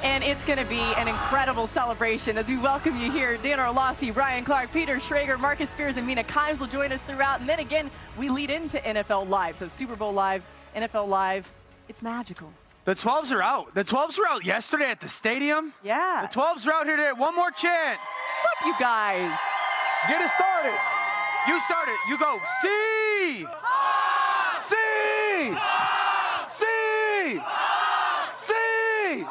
And it's going to be an incredible celebration as we welcome you here. Dan Orlowski, Brian Clark, Peter Schrager, Marcus Spears, and Mina Kimes will join us throughout. And then again, we lead into NFL Live. So Super Bowl Live, NFL Live, it's magical. The 12s are out. The 12s were out yesterday at the stadium. Yeah. The 12s are out here today. One more chant. What's up, you guys? Get it started. You start it. You go. See. See. See. See.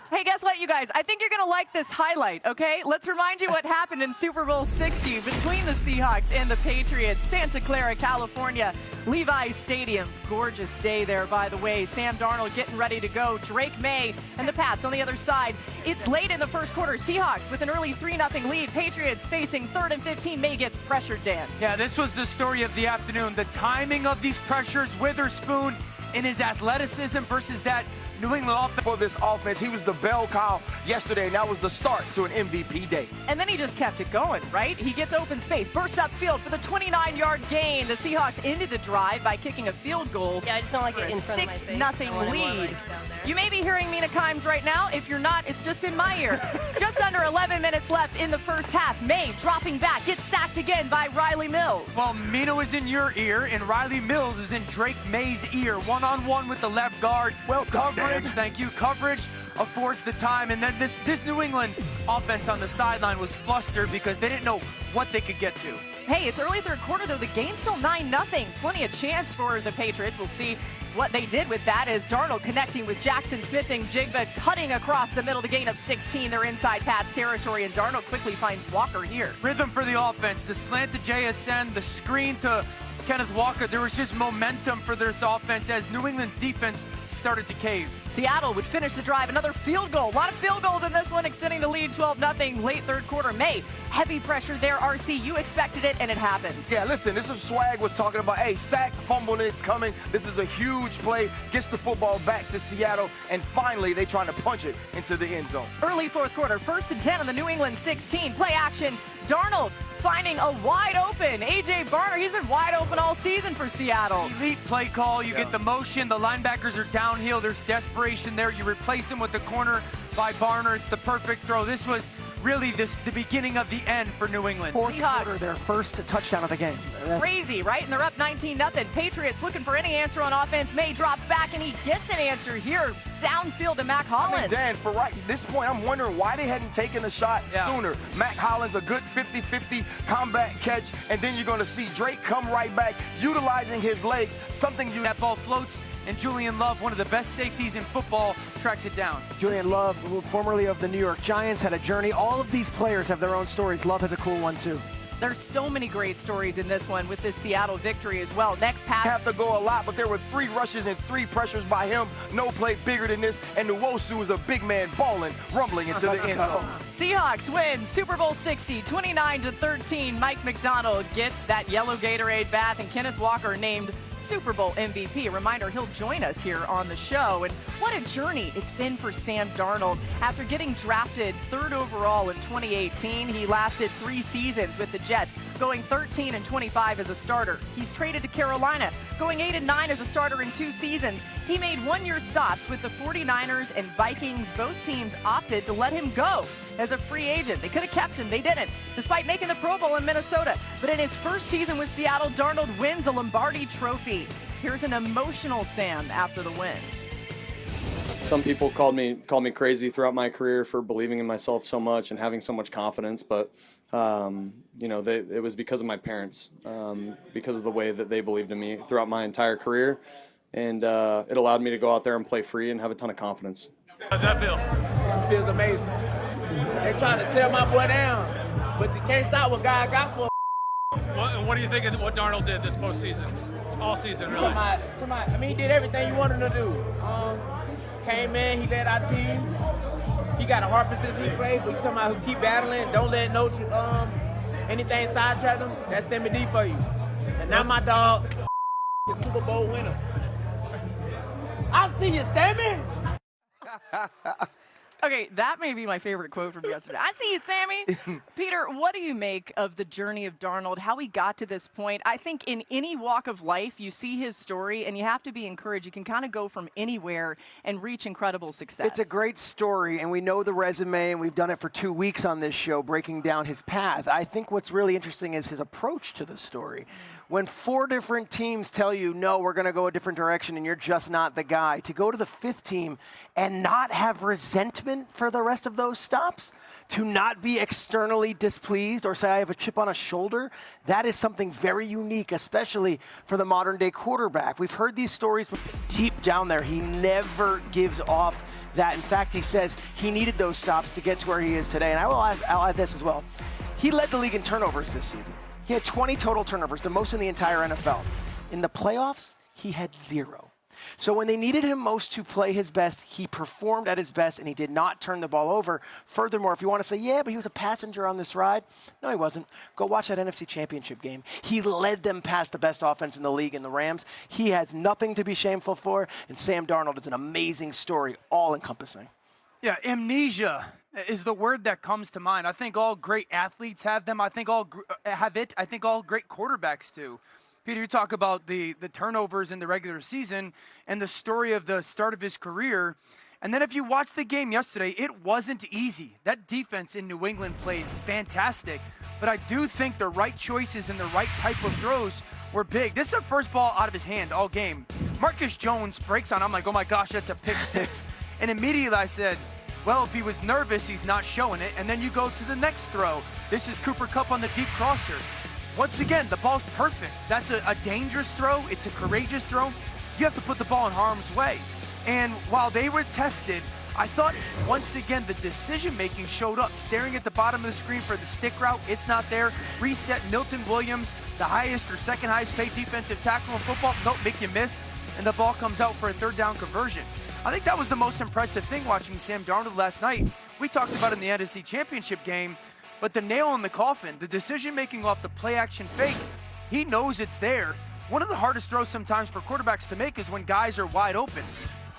Hey, guess what, you guys? I think you're going to like this highlight, okay? Let's remind you what happened in Super Bowl 60 between the Seahawks and the Patriots. Santa Clara, California, Levi Stadium. Gorgeous day there, by the way. Sam Darnold getting ready to go. Drake May and the Pats on the other side. It's late in the first quarter. Seahawks with an early 3-0 lead. Patriots facing 3rd and 15. May gets pressured, Dan. Yeah, this was the story of the afternoon. The timing of these pressures, Witherspoon in his athleticism versus that New England offense. For this offense, he was the bell cow yesterday, and that was the start to an MVP day. And then he just kept it going, right? He gets open space, bursts upfield for the 29-yard gain. The Seahawks ended the drive by kicking a field goal. Yeah, I just don't like it in front of my face. 6-0 lead. You may be hearing Mina Kimes right now. If you're not, it's just in my ear. Just under 11 minutes left in the first half. May dropping back, gets sacked again by Riley Mills. Well, Mina is in your ear, and Riley Mills is in Drake May's ear. One-on-one with the left guard. Well done, coverage, Dan. thank you. Coverage affords the time, and then this New England offense on the sideline was flustered because they didn't know what they could get to. Hey, it's early third quarter, though. The game's still 9-0. Plenty of chance for the Patriots. We'll see what they did with that as Darnold connecting with Jackson Smith and Jigba, cutting across the middle, the gain of 16. They're inside Pat's territory, and Darnold quickly finds Walker here. Rhythm for the offense, the slant to JSN, the screen to Kenneth Walker. There was just momentum for this offense as New England's defense started to cave. Seattle would finish the drive. Another field goal. A lot of field goals in this one, extending the lead 12-0 late third quarter. May, heavy pressure there, RC. You expected it, and it happened. Yeah, listen, this is Swag was talking about, hey, sack, fumble, and it's coming. This is a huge play. Gets the football back to Seattle, and finally they trying to punch it into the end zone. Early fourth quarter, 1st and 10 on the New England 16. Play action. Darnold finding a wide open A.J. Barner. He's been wide open all season for Seattle. Elite play call. You get the motion. The linebackers are downhill. There's desperation there. You replace him with the corner by Barner. It's the perfect throw. This was really the beginning of the end for New England. Fourth Seahawks. quarter, their first touchdown of the game. Crazy, right? And they're up 19-0. Patriots looking for any answer on offense. May drops back, and he gets an answer here downfield to Mac Hollins. I mean, Dan, for this point, I'm wondering why they hadn't taken the shot sooner. Mac Hollins, a good 50-50 combat catch, and then you're going to see Drake come right back, utilizing his legs, something you... That ball floats, and Julian Love, one of the best safeties in football, tracks it down. Julian Love, formerly of the New York Giants, had a journey. All of these players have their own stories. Love has a cool one, too. There's so many great stories in this one with this Seattle victory as well. Next pass. Have to go a lot, but there were 3 rushes and 3 pressures by him. No play bigger than this, and Nwosu is a big man balling, rumbling into the end zone. Seahawks win Super Bowl 60, 29-13. Mike McDonald gets that yellow Gatorade bath, and Kenneth Walker named Super Bowl MVP. A reminder, he'll join us here on the show. And what a journey it's been for Sam Darnold. After getting drafted 3rd overall in 2018, he lasted 3 seasons with the Jets, going 13-25 as a starter. He's traded to Carolina, going 8-9 as a starter in 2 seasons. He made 1-year stops with the 49ers and Vikings. Both teams opted to let him go as a free agent. They could have kept him. They didn't, despite making the Pro Bowl in Minnesota. But in his first season with Seattle, Darnold wins a Lombardi Trophy. Here's an emotional Sam after the win. Some people called me crazy throughout my career for believing in myself so much and having so much confidence, but you know, it was because of my parents, because of the way that they believed in me throughout my entire career, and it allowed me to go out there and play free and have a ton of confidence. How's that feel? It feels amazing. They trying to tear my boy down, but you can't stop what God got for him. What do you think of what Darnold did this postseason? All season, really? I mean, he did everything you wanted him to do. Came in, he led our team. He got a hard position he played, but you talking about who keep battling, don't let anything sidetrack him. That's Sammy D for you. And now my dog, the Super Bowl winner. I see you, Sammy. Okay, that may be my favorite quote from yesterday. I see you, Sammy. Peter, what do you make of the journey of Darnold, how he got to this point? I think in any walk of life, you see his story, and you have to be encouraged. You can kind of go from anywhere and reach incredible success. It's a great story, and we know the resume, and we've done it for 2 weeks on this show, breaking down his path. I think what's really interesting is his approach to the story. When 4 different teams tell you, no, we're going to go a different direction and you're just not the guy, to go to the 5th team and not have resentment for the rest of those stops, to not be externally displeased or say I have a chip on a shoulder, that is something very unique, especially for the modern day quarterback. We've heard these stories, but deep down there, he never gives off that. In fact, he says he needed those stops to get to where he is today. And I'll add this as well. He led the league in turnovers this season. He had 20 total turnovers, the most in the entire NFL. In the playoffs, he had 0. So when they needed him most to play his best, he performed at his best, and he did not turn the ball over. Furthermore, if you want to say, yeah, but he was a passenger on this ride, no, he wasn't. Go watch that NFC Championship game. He led them past the best offense in the league in the Rams. He has nothing to be shameful for, and Sam Darnold is an amazing story, all-encompassing. Yeah, amnesia is the word that comes to mind. I think all great athletes have them. I think all have it. I think all great quarterbacks do. Peter, you talk about the turnovers in the regular season and the story of the start of his career. And then if you watch the game yesterday, it wasn't easy. That defense in New England played fantastic. But I do think the right choices and the right type of throws were big. This is the first ball out of his hand all game. Marcus Jones breaks on. I'm like, oh my gosh, that's a pick 6. And immediately I said, well, if he was nervous, he's not showing it. And then you go to the next throw. This is Cooper Kupp on the deep crosser. Once again, the ball's perfect. That's a dangerous throw. It's a courageous throw. You have to put the ball in harm's way. And while they were tested, I thought once again the decision-making showed up. Staring at the bottom of the screen for the stick route, it's not there. Reset Milton Williams, the highest or second highest paid defensive tackle in football. Nope, make you miss. And the ball comes out for a 3rd down conversion. I think that was the most impressive thing watching Sam Darnold last night. We talked about it in the NFC Championship game, but the nail in the coffin, the decision-making off the play-action fake, he knows it's there. One of the hardest throws sometimes for quarterbacks to make is when guys are wide open.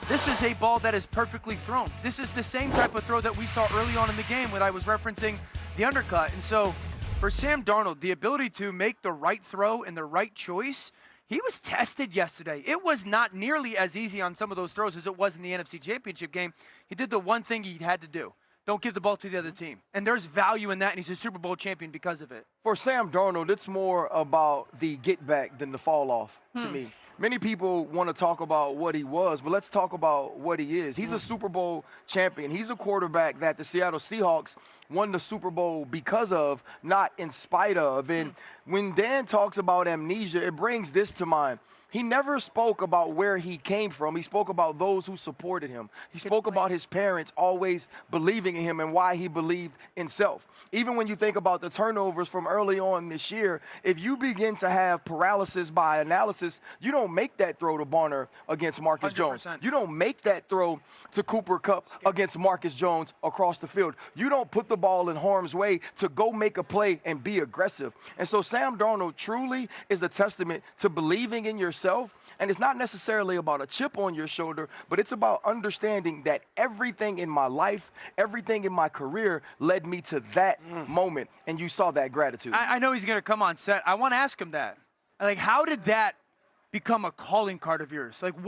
This is a ball that is perfectly thrown. This is the same type of throw that we saw early on in the game when I was referencing the undercut. And so for Sam Darnold, the ability to make the right throw and the right choice, he was tested yesterday. It was not nearly as easy on some of those throws as it was in the NFC Championship game. He did the one thing he had to do. Don't give the ball to the other team. And there's value in that, and he's a Super Bowl champion because of it. For Sam Darnold, it's more about the get back than the fall off to me. Many people want to talk about what he was, but let's talk about what he is. He's a Super Bowl champion. He's a quarterback that the Seattle Seahawks won the Super Bowl because of, not in spite of. And when Dan talks about amnesia, it brings this to mind. He never spoke about where he came from. He spoke about those who supported him. He spoke about his parents always believing in him and why he believed in self. Even when you think about the turnovers from early on this year, if you begin to have paralysis by analysis, you don't make that throw to Barner against Marcus 100%. Jones. You don't make that throw to Cooper Kupp against Marcus Jones across the field. You don't put the ball in harm's way to go make a play and be aggressive. And so Sam Darnold truly is a testament to believing in yourself. And it's not necessarily about a chip on your shoulder, but it's about understanding that everything in my life, everything in my career led me to that moment. And you saw that gratitude. I know he's going to come on set. I want to ask him that. Like, how did that become a calling card of yours? Like, what